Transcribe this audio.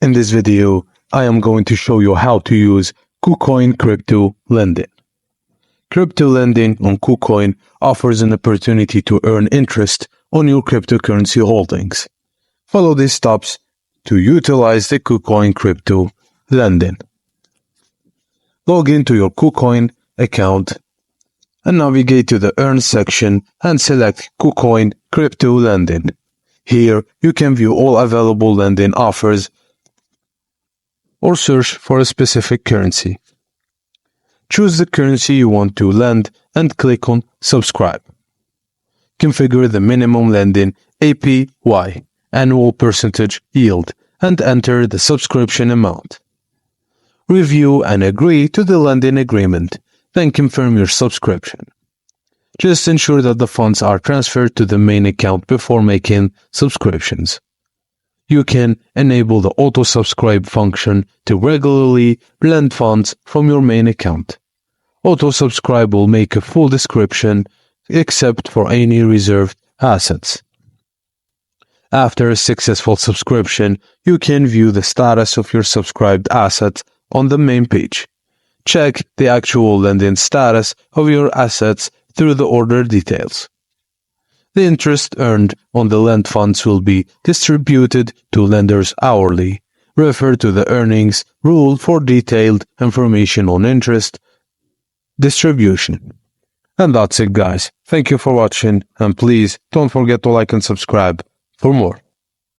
In this video, I am going to show you how to use KuCoin crypto lending. Crypto lending on KuCoin offers an opportunity to earn interest on your cryptocurrency holdings. Follow these steps to utilize the KuCoin crypto lending. Log into your KuCoin account and navigate to the Earn section and select KuCoin crypto lending. Here, you can view all available lending offers or search for a specific currency. Choose the currency you want to lend and click on Subscribe. Configure the minimum lending APY, annual percentage yield, and enter the subscription amount. Review and agree to the lending agreement, then confirm your subscription. Just ensure that the funds are transferred to the main account before making subscriptions. You can enable the auto-subscribe function to regularly lend funds from your main account. Auto-subscribe will make a full description except for any reserved assets. After a successful subscription, you can view the status of your subscribed assets on the main page. Check the actual lending status of your assets through the order details. The interest earned on the lent funds will be distributed to lenders hourly. Refer to the earnings rule for detailed information on interest distribution. And that's it, guys. Thank you for watching, and please don't forget to like and subscribe for more.